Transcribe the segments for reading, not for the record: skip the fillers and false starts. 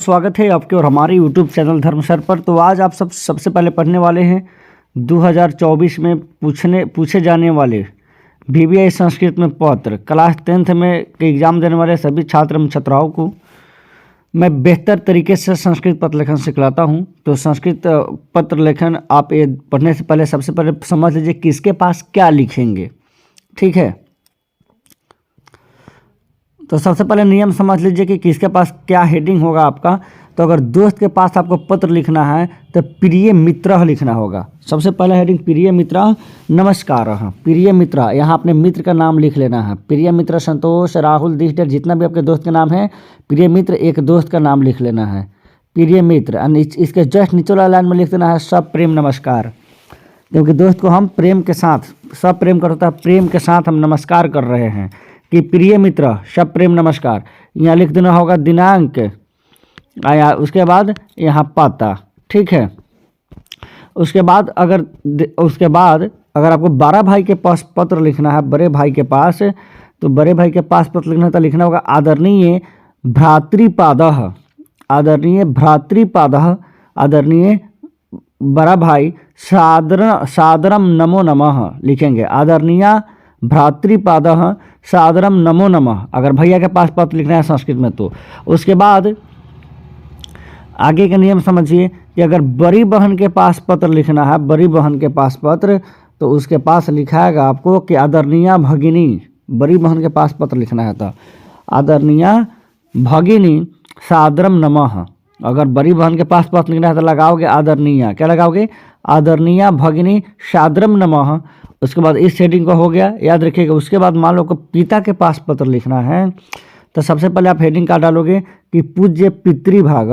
स्वागत है आपके और हमारे यूट्यूब चैनल धर्म सर पर। तो आज आप सबसे पहले पढ़ने वाले हैं 2024 में पूछे जाने वाले VBI संस्कृत में पत्र। क्लास 10th में एग्ज़ाम देने वाले सभी छात्र एवं छात्राओं को मैं बेहतर तरीके से संस्कृत पत्र लेखन सिखलाता हूं। तो संस्कृत पत्र लेखन आप ये पढ़ने से पहले सबसे पहले समझ लीजिए किसके पास क्या लिखेंगे, ठीक है। तो सबसे पहले नियम समझ लीजिए कि किसके पास क्या हेडिंग होगा आपका। तो अगर दोस्त के पास आपको पत्र लिखना है तो प्रिय मित्र लिखना होगा। सबसे पहले हेडिंग प्रिय मित्र नमस्कार। प्रिय मित्र, यहाँ अपने मित्र का नाम लिख लेना है। प्रिय मित्र संतोष, राहुल, दिष्टर, जितना भी आपके दोस्त के नाम है, प्रिय मित्र एक दोस्त का नाम लिख लेना है, प्रिय मित्र। इसके जस्ट नीचे वाला लाइन में लिख देना है सब प्रेम नमस्कार, क्योंकि दोस्त को हम प्रेम के साथ, सब प्रेम करता है, प्रेम के साथ हम नमस्कार कर रहे हैं कि प्रिय मित्र सब प्रेम नमस्कार। यहाँ लिख देना होगा दिनांक आया, उसके बाद यहाँ पता, ठीक है। उसके बाद अगर आपको बड़ा भाई के पास पत्र लिखना है, बड़े भाई के पास, तो बड़े भाई के पास पत्र लिखना तो लिखना होगा आदरणीय भ्रातृपादः, आदरणीय भ्रातृपादः, आदरणीय बड़ा भाई सादरम नमो नमः लिखेंगे। आदरणीय भ्रातृपादः सादरम नमो नमः अगर भैया के पास पत्र लिखना है संस्कृत में। तो उसके बाद आगे का नियम समझिए कि अगर बड़ी बहन के पास पत्र लिखना है, बड़ी बहन के पास पत्र, तो उसके पास लिखाएगा आपको कि आदरणीय भगिनी, बड़ी बहन के पास पत्र लिखना है तो आदरणीय भगिनी सादरम नमः। अगर बड़ी बहन के पास पत्र लिखना है तो लगाओगे आदरणीय, क्या लगाओगे, आदरणीय भगिनी सादरम नमः। उसके बाद इस हेडिंग को हो गया, याद रखिएगा। उसके बाद मान लो को पिता के पास पत्र लिखना है तो सबसे पहले आप हेडिंग का डालोगे कि पूज्य पितृभाग,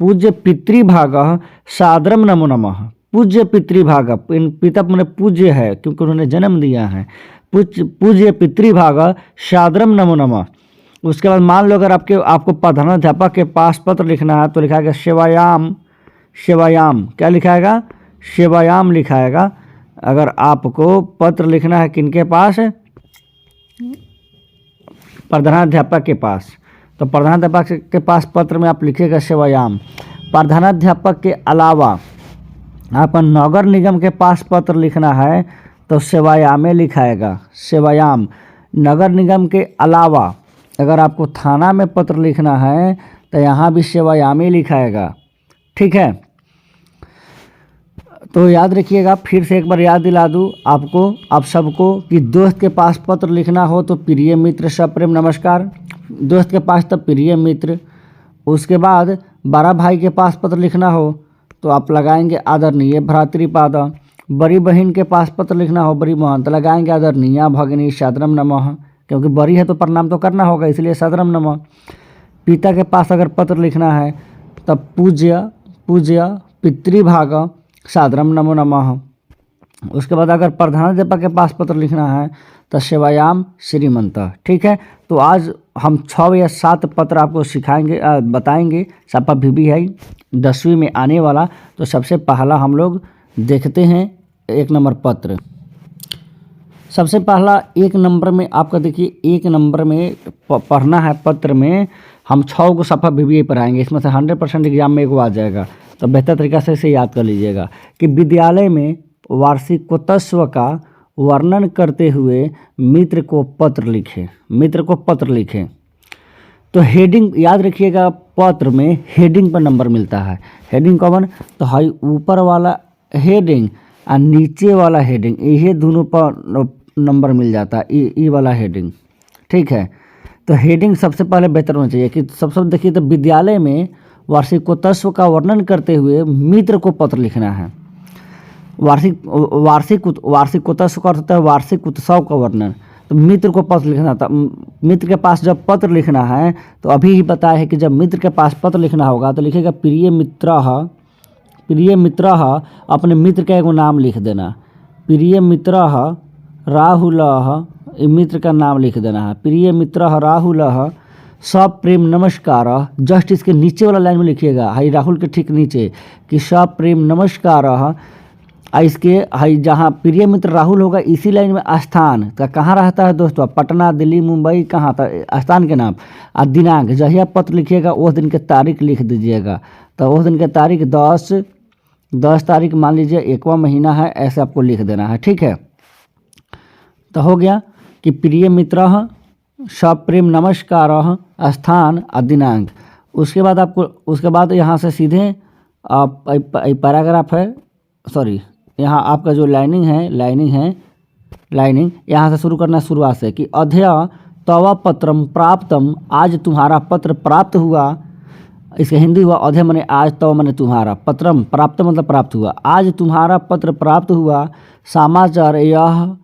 पूज्य पितृभाग सादरम नमो नमः। पूज्य पितृभाग, पिता मैंने पूज्य है क्योंकि उन्होंने जन्म दिया है, पूज्य पितृभाग सादरम नमो नमः। उसके बाद मान लो अगर आपको प्रधानाध्यापक के पास पत्र लिखना है तो लिखाएगा सेवायाम, सेवायाम क्या लिखाएगा, सेवायाम लिखाएगा। अगर आपको पत्र लिखना है किनके पास, प्रधानाध्यापक के पास, तो प्रधानाध्यापक के पास पत्र में आप लिखिएगा सेवायाम। प्रधानाध्यापक के अलावा आप नगर निगम के पास पत्र लिखना है तो सेवायामे लिखाएगा, सेवायाम। नगर निगम के अलावा अगर आपको थाना में पत्र लिखना है तो यहाँ भी सेवायामे लिखाएगा, ठीक है। तो याद रखिएगा, फिर से एक बार याद दिला दूँ आपको, आप सबको, कि दोस्त के पास पत्र लिखना हो तो प्रिय मित्र सब प्रेम नमस्कार, दोस्त के पास तो प्रिय मित्र। उसके बाद बड़ा भाई के पास पत्र लिखना हो तो आप लगाएंगे आदरणीय भ्रातृपाद। बड़ी बहन के पास पत्र लिखना हो, बड़ी बहन, तो लगाएंगे आदरणीय भगिनी सादरम नमः, क्योंकि बड़ी है तो प्रणाम तो करना होगा, इसलिए सादरम नमः। पिता के पास अगर पत्र लिखना है तब पूज्य पितृभाग सादरम नमो नमः। उसके बाद अगर प्रधानाध्यापक के पास पत्र लिखना है तो सेवायाम श्रीमंत, ठीक है। तो आज हम 6 या 7 पत्र आपको सिखाएंगे, बताएंगे। सपा VBI 10वीं में आने वाला। तो सबसे पहला हम लोग देखते हैं 1 नंबर पत्र। सबसे पहला 1 नंबर में आपका देखिए, 1 नंबर में पढ़ना है पत्र में हम 6 को सपा VBI पढ़ाएंगे। इसमें से 100% एग्जाम में 1 आ जाएगा, तो बेहतर तरीक़ा से इसे याद कर लीजिएगा कि विद्यालय में वार्षिकोत्सव का वर्णन करते हुए मित्र को पत्र लिखें, मित्र को पत्र लिखें। तो हेडिंग याद रखिएगा, पत्र में हेडिंग पर नंबर मिलता है। हेडिंग कौन, तो हाई ऊपर वाला हेडिंग और नीचे वाला हेडिंग, ये दोनों पर नंबर मिल जाता है, ई वाला हेडिंग, ठीक है। तो हेडिंग सबसे पहले बेहतर होना चाहिए कि सबसे देखिए, तो विद्यालय में वार्षिकोत्सव का वर्णन करते हुए मित्र को पत्र लिखना है। वार्षिकोत्सव का अर्थ है वार्षिक उत्सव का वर्णन, तो मित्र को पत्र लिखना था। मित्र के पास जब पत्र लिखना है तो अभी ही बताया है कि जब मित्र के पास पत्र लिखना होगा तो लिखेगा प्रिय मित्रः, प्रिय मित्रः, अपने मित्र का एक नाम लिख देना, प्रिय मित्रः राहुलः, मित्र का नाम लिख देना है, प्रिय मित्रः राहुलः सब प्रेम नमस्कार। जस्ट इसके नीचे वाला लाइन में लिखिएगा, हाई राहुल के ठीक नीचे, कि सब प्रेम नमस्कार इसके हाई जहाँ प्रिय मित्र राहुल होगा इसी लाइन में स्थान का कहाँ रहता है दोस्तों, पटना, दिल्ली, मुंबई, कहाँ था स्थान के नाम। और दिनांक जहिया पत्र लिखिएगा उस दिन के तारीख लिख दीजिएगा। तो उस दिन के तारीख 10 तारीख मान लीजिए 1वां महीना है, ऐसे आपको लिख देना है। ठीक है, तो हो गया कि प्रिय मित्र सप्रेम नमस्कार स्थान और दिनांक। उसके बाद आपको उसके बाद यहाँ से सीधे आप पैराग्राफ है, सॉरी यहाँ आपका जो लाइनिंग यहाँ से शुरू करना शुरुआत से कि अध्यय तव पत्रम प्राप्तम, आज तुम्हारा पत्र प्राप्त हुआ। इसका हिंदी हुआ अध्यय मने आज, तव मने तुम्हारा, पत्रम प्राप्त मतलब प्राप्त हुआ। आज तुम्हारा पत्र प्राप्त हुआ। समाचार यह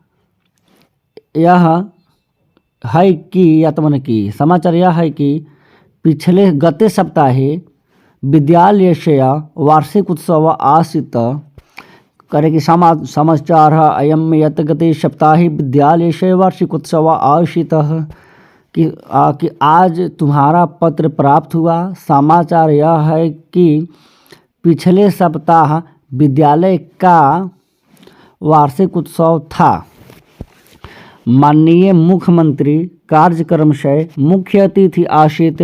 है कि, या तो मैंने कि समाचार यह है कि पिछले गते सप्ताहे विद्यालयस्य वार्षिक उत्सव आसीत्। करे कि समाचार अयम यत् गते सप्ताहे विद्यालयस्य वार्षिक उत्सव आयोजित कि आज तुम्हारा पत्र प्राप्त हुआ। समाचार यह है कि पिछले सप्ताह विद्यालय का वार्षिक उत्सव था। माननीय मुख्यमंत्री कार्यक्रम से मुख्य अतिथि आशित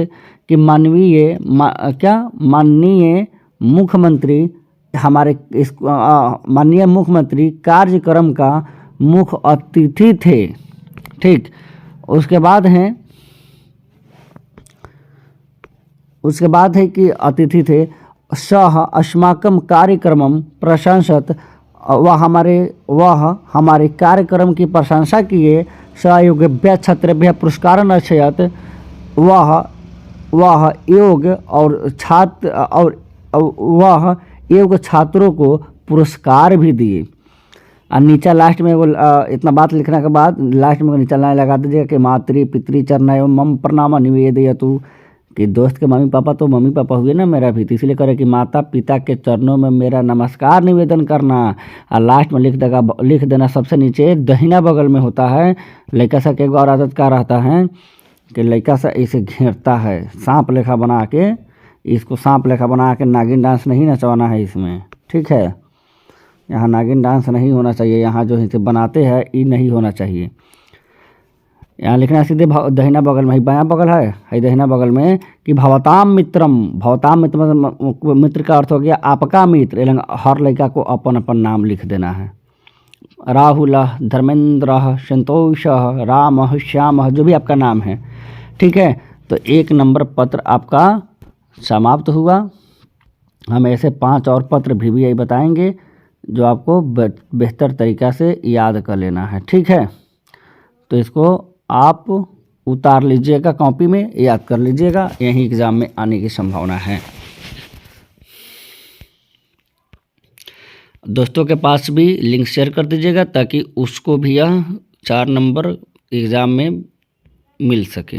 कि माननीय मुख्यमंत्री हमारे इस माननीय मुख्यमंत्री कार्यक्रम का मुख्य अतिथि थे। ठीक, उसके बाद है कि अतिथि थे। सह अस्माकं कार्यक्रमं प्रशंसत, वह हमारे कार्यक्रम की प्रशंसा किए। सहयोगिभ्यः छात्रेभ्यः पुरस्कारं अयच्छत्, वह योग छात्रों को पुरस्कार भी दिए। और नीचा लास्ट में वो इतना बात लिखने के बाद लास्ट में नीचा लाइन लगा दीजिएगा कि मातृ पितृ चरण एवं मम प्रणाम निवेदयतु, कि दोस्त के मम्मी पापा तो मम्मी पापा हुए ना मेरा भी, तो इसलिए करे कि माता पिता के चरणों में मेरा नमस्कार निवेदन करना। और लास्ट में लिख देना सबसे नीचे दहिना बगल में होता है। लड़का सा के एक और आदत का रहता है कि लड़का सा इसे घेरता है सांप लेखा बना के, इसको सांप लेखा बना के नागिन डांस नहीं नचवाना है इसमें। ठीक है, यहाँ नागिन डांस नहीं होना चाहिए, यहाँ जो इसे बनाते हैं ये नहीं होना चाहिए। यहाँ लिखना सीधे दहिना बगल में ही, बायां बगल है दहिना बगल में कि भवताम मित्रम। भवताम मित्र मित्र का अर्थ हो गया आपका मित्र। हर लड़का को अपन अपन नाम लिख देना है। राहुल, धर्मेंद्र, संतोष, राम, श्याम, जो भी आपका नाम है। ठीक है, तो 1 नंबर पत्र आपका समाप्त हुआ। हम ऐसे 5 और पत्र भी बताएंगे जो आपको बेहतर तरीक़ा से याद कर लेना है। ठीक है, तो इसको आप उतार लीजिएगा कॉपी में, याद कर लीजिएगा, यही एग्ज़ाम में आने की संभावना है। दोस्तों के पास भी लिंक शेयर कर दीजिएगा ताकि उसको भी यह 4 नंबर एग्ज़ाम में मिल सके।